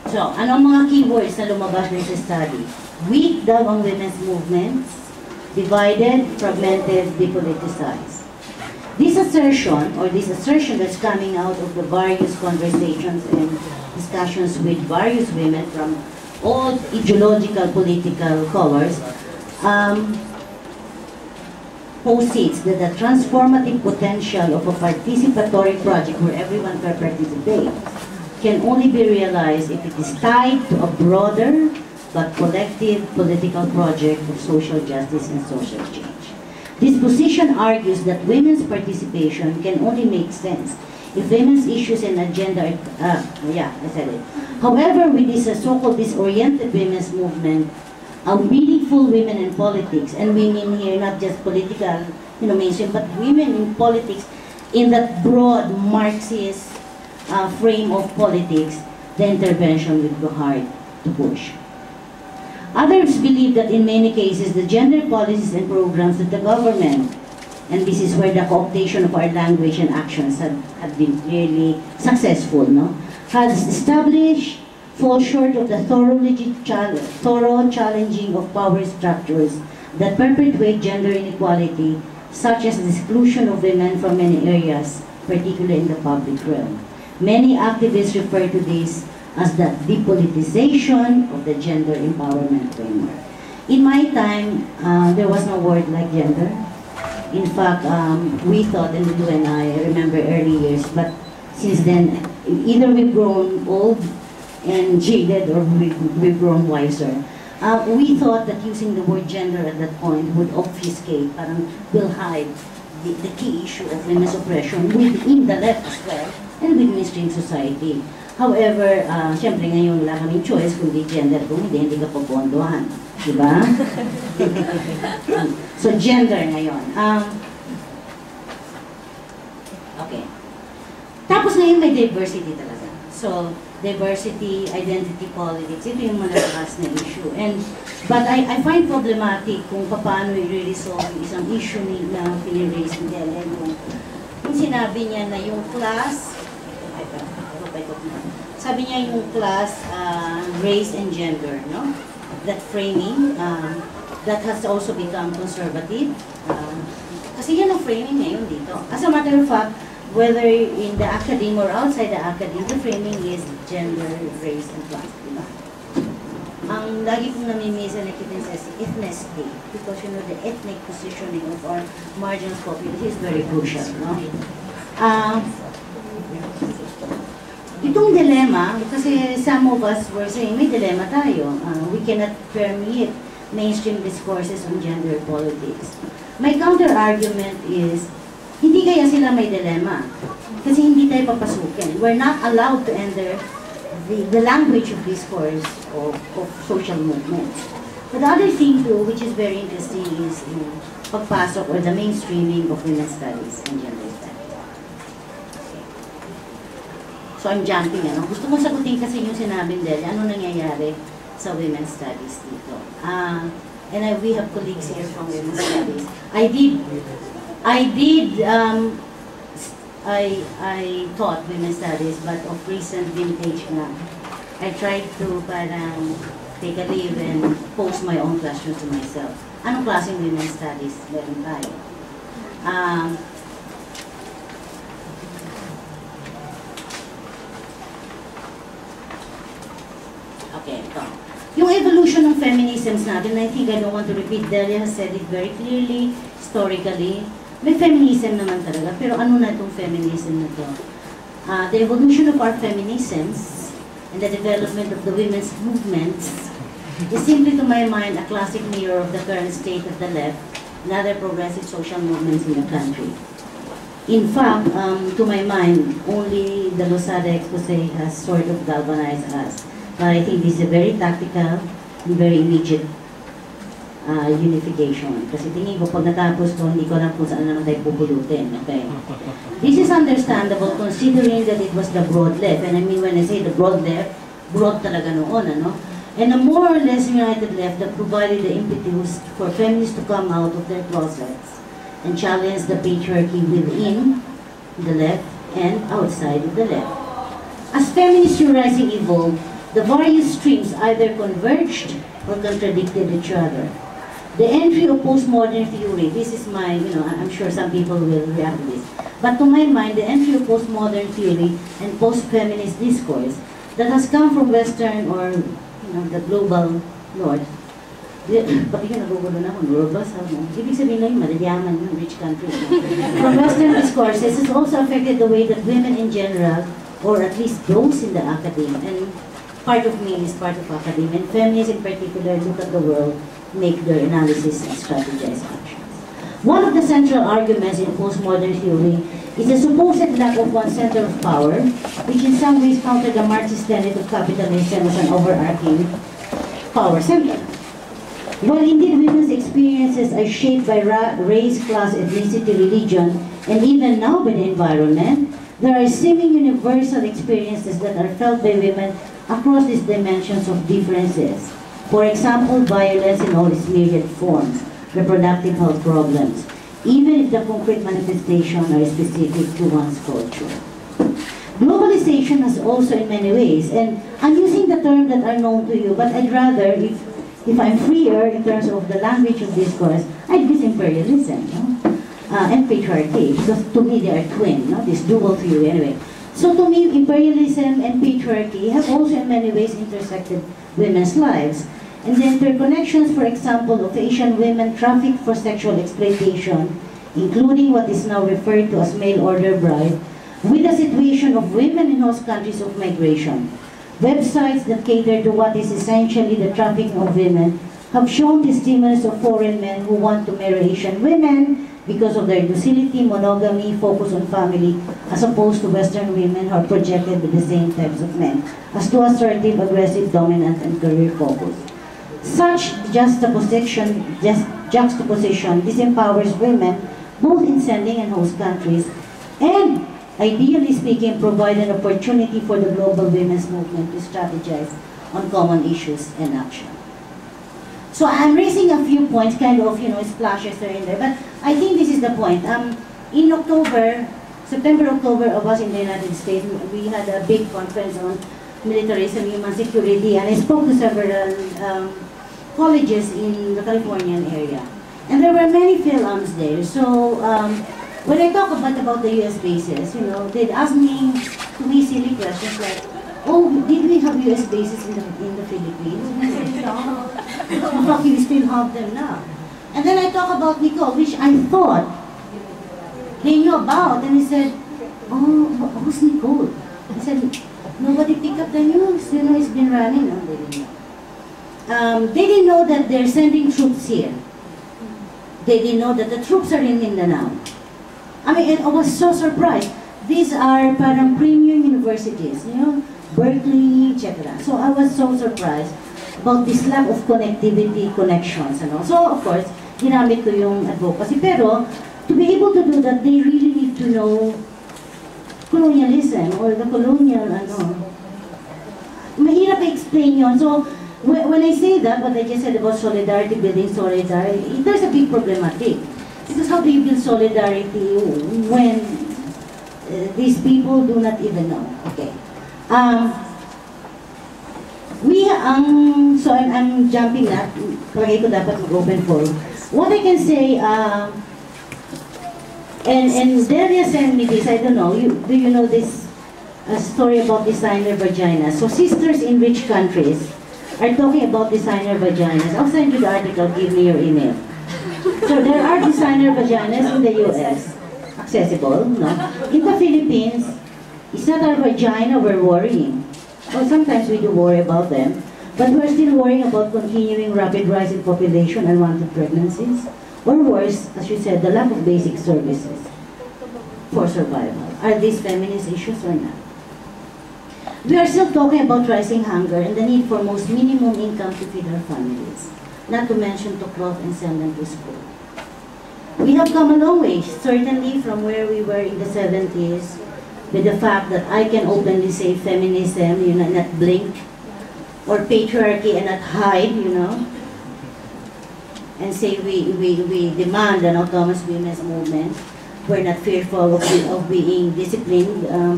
So, anong mga keywords na lumabas na sa study? Weak daw ang women's movements, divided, fragmented, depoliticized. This assertion that's coming out of the various conversations and discussions with various women from all ideological, political colors, posits that the transformative potential of a participatory project where everyone can participate can only be realized if it is tied to a broader but collective political project of social justice and social change. This position argues that women's participation can only make sense if women's issues and agenda are, I said it. However, with this so-called disoriented women's movement, meaningful women in politics, and we mean here not just political, mainstream, but women in politics in that broad Marxist frame of politics, the intervention will go hard to push. Others believe that in many cases, the gender policies and programs that the government, and this is where the cooptation of our language and actions have been really successful, has established, fall short of the thorough challenging of power structures that perpetuate gender inequality, such as the exclusion of women from many areas, particularly in the public realm. Many activists refer to this as the depoliticization of the gender empowerment framework. In my time, there was no word like gender. In fact, we thought, and Lulu and I remember early years, but since then, either we've grown old and jaded or we've grown wiser. We thought that using the word gender at that point would obfuscate, will hide the key issue of women's oppression within the left as well, and with mainstream society. However, siyempre ngayon wala kaming choice kundi gender, kung hindi ka popondohan. Diba? So, gender ngayon. Okay. Tapos ngayon may diversity talaga. So, diversity, identity politics, ito yung malalakas na issue. But I find problematic kung paano i-resolve isang issue na piniraise ni Dele. Kung sinabi niya na yung class, sabi niya yung class, race and gender, no? That framing, that has also become conservative. Kasi yan ang framing ngayon dito. As a matter of fact, whether in the academy or outside the academy, the framing is gender, race, and class. Diba? Ang lagi kong namimiss and nakikita sa ethnicity, because the ethnic positioning of our marginal population is very crucial. No? Itong dilemma, kasi some of us were saying, may dilemma tayo. We cannot permeate mainstream discourses on gender politics. My counter-argument is, hindi kaya sila may dilemma. Kasi hindi tayo papasukin. We're not allowed to enter the language of discourse of social movements. But the other thing too, which is very interesting, is pagpasok or the mainstreaming of women's studies and gender studies. So I'm jumping, Gusto kong sagutin kasi yung sinabing Delia, ano nangyayari sa women's studies dito. And we have colleagues here from women's studies. I taught women's studies, but of recent vintage na. I tried to parang take a leave and pose my own questions to myself. Anong klaseng women's studies meron tayo? Okay, ito. Yung evolution ng feminisms natin, I think I don't want to repeat, Delia has said it very clearly, historically. May feminism naman talaga, pero ano na itong feminism na ito? The evolution of our feminisms and the development of the women's movements is simply, to my mind, a classic mirror of the current state of the left and other progressive social movements in the country. In fact, to my mind, only the Losada expose has sort of galvanized us. But I think this is a very tactical and very immediate unification. Kasi tingin ko, pag natapos ko, hindi ko alam kung saan naman tayo pupulutin. Okay? This is understandable considering that it was the broad left. And I mean, when I say the broad left, broad talaga noon, And a more or less united left that provided the impetus for feminists to come out of their closets and challenge the patriarchy within the left and outside of the left. As feminist theorizing evolved, the various streams either converged or contradicted each other. The entry of postmodern theory, this is my, I'm sure some people will react to this. But to my mind, the entry of postmodern theory and post-feminist discourse that has come from Western or, the global North. Pati yun, nagugulo na ako, nervous. Ibig sabihin lang yung madadyaman yung rich countries. From Western discourses, has also affected the way that women in general, or at least those in the academy, and part of me is part of academia, and feminists in particular look at the world, make their analysis and strategize actions. One of the central arguments in postmodern theory is the supposed lack of one center of power, which in some ways countered the Marxist tenet of capitalism as an overarching power center. While indeed women's experiences are shaped by race, class, ethnicity, religion, and even now by the environment, there are seeming universal experiences that are felt by women across these dimensions of differences. For example, violence in all its myriad forms, reproductive health problems, even if the concrete manifestations are specific to one's culture. Globalization has also in many ways, and I'm using the terms that are known to you, but I'd rather, if I'm freer in terms of the language of discourse, I'd use imperialism, and patriarchy, because to me they are twin, this dual theory anyway. So to me, imperialism and patriarchy have also in many ways intersected women's lives. And the interconnections, for example, of Asian women trafficked for sexual exploitation, including what is now referred to as mail order bride, with the situation of women in host countries of migration. Websites that cater to what is essentially the trafficking of women have shown testimonies of foreign men who want to marry Asian women because of their docility, monogamy, focus on family, as opposed to Western women who are projected with the same types of men, as too assertive, aggressive, dominant, and career-focused. Such juxtaposition disempowers women, both in sending and host countries, and ideally speaking, provide an opportunity for the global women's movement to strategize on common issues and action. So I'm raising a few points, kind of, splashes here and there, but I think this is the point. In September, October, I was in the United States. We had a big conference on militarism, human security, and I spoke to several colleges in the Californian area. And there were many philums there. So when I talk about the US bases, they'd ask me silly questions like, oh, did we have US bases in the Philippines? And I said, no. In fact, we still have them now. And then I talk about Nicole, which I thought they knew about. And he said, oh, who's Nicole? I said, nobody picked up the news. It's been running. No, they didn't know. They didn't know that they're sending troops here. They didn't know that the troops are in Mindanao. I was so surprised. These are parang premium universities, Berkeley, etc. So I was so surprised about this lack of connectivity, connections, and all. So of course, ginamit ko yung advocacy. Pero to be able to do that, they really need to know colonialism or the colonial, Mahirap i-explain yun. So when I say that, what I just said about solidarity, building solidarity, there's a big problematic. Because how do you build solidarity when these people do not even know? Okay. So I'm jumping na. Kalagay ko dapat mag-open forum. What I can say, and Delia sent me this, I don't know, do you know this story about designer vaginas? So sisters in rich countries are talking about designer vaginas. I'll send you the article, give me your email. So there are designer vaginas in the US, accessible, no? In the Philippines, it's not our vagina we're worrying. Well, sometimes we do worry about them, but we're still worrying about continuing rapid rise in population and unwanted pregnancies, or worse, as you said, the lack of basic services for survival. Are these feminist issues or not? We are still talking about rising hunger and the need for most minimum income to feed our families, not to mention to clothe and send them to school. We have come a long way, certainly from where we were in the 70s, with the fact that I can openly say feminism, not blink, or patriarchy and not hide, and say we demand an autonomous women's movement. We're not fearful of being disciplined